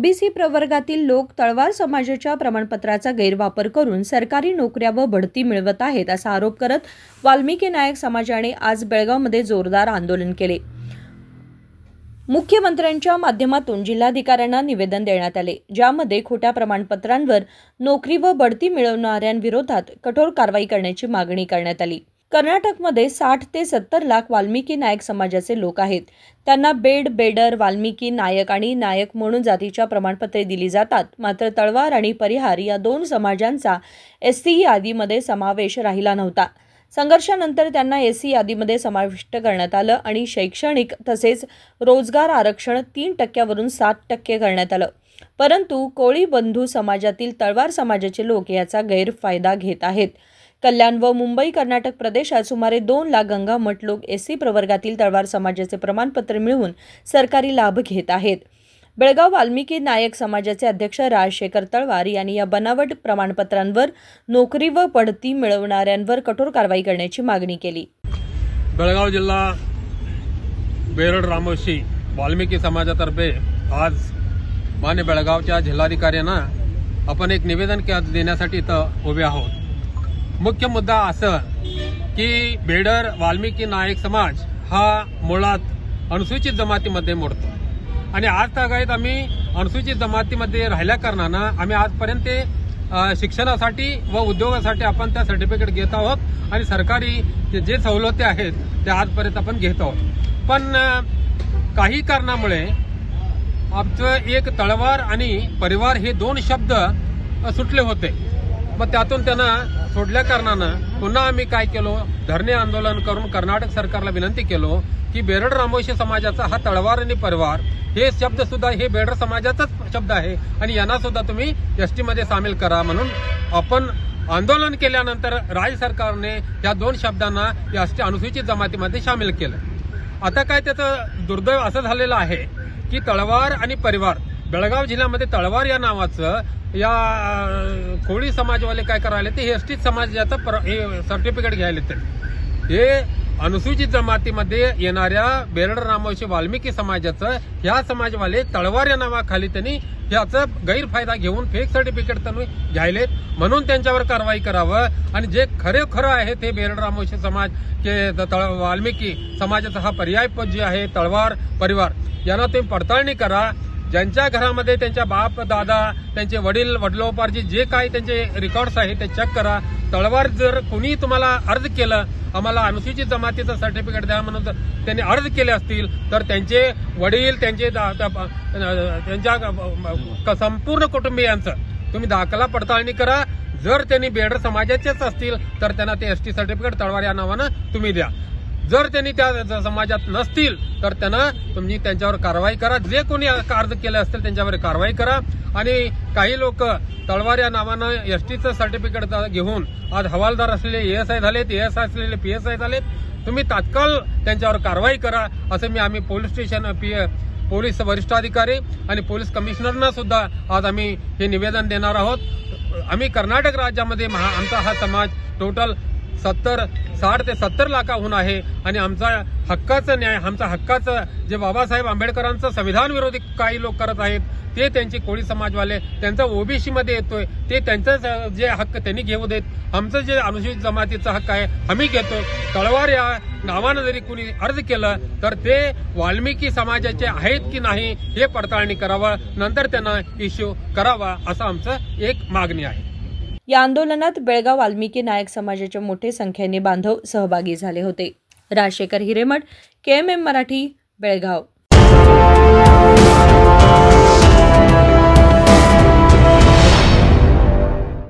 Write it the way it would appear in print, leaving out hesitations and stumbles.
OBC प्रवर्गातील लोक तळवार समाजाच्या प्रमाणपत्राचा गैरवापर करून सरकारी नोकऱ्या व बढती मिळवत आहेत असा आरोप करत वाल्मिकी नायक समाजाने आज बेळगावमध्ये जोरदार आंदोलन केले। मुख्यमंत्र्यांच्या माध्यमातून जिल्हाधिकाऱ्यांना निवेदन देण्यात आले, ज्यामध्ये खोट्या प्रमाणपत्रांवर नोकरी व बढती मिळवणाऱ्यांविरोधात कठोर कारवाई करण्याची मागणी करण्यात आली। कर्नाटकमध्ये 60 ते 70 लाख वाल्मिकी नायक समाजाचे लोक आहेत। त्यांना बेडर, वाल्मिकी नायक आणि नायक म्हणून जातीच्या प्रमाणपत्रे दिली जातात। मात्र तळवार आणि परिहार या दोन समाजांचा एससी यादीमध्ये समावेश राहिला नव्हता। संघर्षानंतर त्यांना एससी यादीमध्ये समाविष्ट करण्यात आलं आणि शैक्षणिक तसेच रोजगार आरक्षण 3% 7% करण्यात आलं। परंतु कोळी बंधू समाजातील तळवार समाजाचे लोक याचा गैरफायदा घेत आहेत। कल्याण व मुंबई कर्नाटक प्रदेशात सुमारे 2 लाख गंगामठ लोक एससी प्रवर्गातील तळवार समाजाचे प्रमाणपत्र मिळवून सरकारी लाभ घेत आहेत। बेळगाव वाल्मिकी नायक समाजाचे अध्यक्ष राजशेखर तळवार यांनी या बनावट प्रमाणपत्रांवर नोकरी व बढती मिळवणाऱ्यांवर कठोर कारवाई करण्याची मागणी केली। बेळगाव जिल्हा बेरड रामोशी वाल्मिकी समाजातर्फे आज मान्य बेळगावच्या जिल्हाधिकाऱ्यांना आपण एक निवेदन देण्यासाठी इथं उभे आहोत। मुख्य मुद्दा असं की बेडर वाल्मिकी नायक समाज हा मुळात अनुसूचित जमातीमध्ये मोडतो आणि आज तागायत आम्ही अनुसूचित जमातीमध्ये राहिल्या कारणानं आम्ही आजपर्यंत शिक्षणासाठी व उद्योगासाठी आपण त्या सर्टिफिकेट घेत आहोत आणि सरकारी जे सवलती आहेत ते आजपर्यंत आपण घेत आहोत। पण काही कारणामुळे आमचं एक तळवार आणि परिवार हे 2 शब्द सुटले होते। मग त्यातून त्यांना सोडल्या कारणानं पुन्हा आम्ही काय केलो, धरणे आंदोलन करून कर्नाटक सरकारला विनंती केलो की बेरड रामोशी समाजाचा हा तळवार आणि परिवार हे शब्द सुद्धा हे बेरड समाजाचाच शब्द आहे आणि यांना सुद्धा तुम्ही एसटी मध्ये सामील करा म्हणून आपण आंदोलन केल्यानंतर राज्य सरकारने या 2 शब्दांना एसटी अनुसूचित जमातीमध्ये सामील केलं। आता काय त्याचं दुर्दैव असं झालेलं आहे की तळवार आणि परिवार बेळगाव जिल्ह्यामध्ये तळवार या नावाचं या कोळी समाजवाले काय करायला ते एसटी समाजाचं सर्टिफिकेट घ्यायला हे अनुसूचित जमातीमध्ये येणाऱ्या बेरड रामोशी वाल्मिकी समाजाचं ह्या समाजवाले तळवार या नावाखाली त्यांनी याचा गैरफायदा घेऊन फेक सर्टिफिकेट त्यांनी घ्यायलेत म्हणून त्यांच्यावर कारवाई करावं आणि जे खरं आहे ते बेरड रामोशी समाज वाल्मिकी समाजाचा हा पर्याय पद जे आहे तळवार परिवार यांना तुम्ही पडताळणी करा। ज्यांच्या घरामध्ये त्यांच्या बाप दादा त्यांचे वडिलोपार्जी जे काही त्यांचे रेकॉर्ड्स आहेत ते चेक करा। तळवार जर कोणी तुम्हाला अर्ज केलं आम्हाला अनुसूचित जमातीचं सर्टिफिकेट द्या म्हणून त्यांनी अर्ज केले असतील तर त्यांचे वडील त्यांच्या संपूर्ण कुटुंबियांचं तुम्ही दाखला पडताळणी करा। जर त्यांनी बेडर समाजाचेच असतील तर त्यांना ते एसटी सर्टिफिकेट तळवार या नावानं तुम्ही द्या। जर त्यांनी त्या समाजात नसतील तर त्यांना तुम्ही त्यांच्यावर कारवाई करा। जे कोणी अर्ज केले असतील त्यांच्यावर कारवाई करा आणि काही लोक तळवार या नावानं एसटीचं सर्टिफिकेट घेऊन आज हवालदार असलेले एएसआय झालेत, एएसआय असलेले पीएसआय झालेत, तुम्ही तात्काळ त्यांच्यावर कारवाई करा असं आम्ही पोलीस स्टेशन पोलीस वरिष्ठाधिकारी आणि पोलीस कमिशनरना सुद्धा आज आम्ही हे निवेदन देणार आहोत। आम्ही कर्नाटक राज्यामध्ये आमचा हा समाज टोटल 60 ते 70 लाखाहून आहे आणि आमचा हक्काचा न्याय आमचा हक्काचं जे बाबासाहेब आंबेडकरांचं संविधान विरोधी काही लोक करत आहेत ते त्यांचे कोळी समाजवाले त्यांचा ओबीसी मध्ये येतोय ते त्यांचं जे हक्क त्यांनी घेऊ देत, आमचं जे अनुसूचित जमातीचा हक्क आहे आम्ही घेतो। तळवार या नावानं जरी कुणी अर्ज केलं तर ते वाल्मिकी समाजाचे आहेत की नाही हे पडताळणी करावं, नंतर त्यांना इश्यू करावा असं आमचं एक मागणी आहे। या आंदोलनात बेळगाव वाल्मिकी नायक समाजाच्या मोठ्या संख्येने बांधव सहभागी झाले होते। राजशेखर हिरेमठ, KMM मराठी, बेळगाव।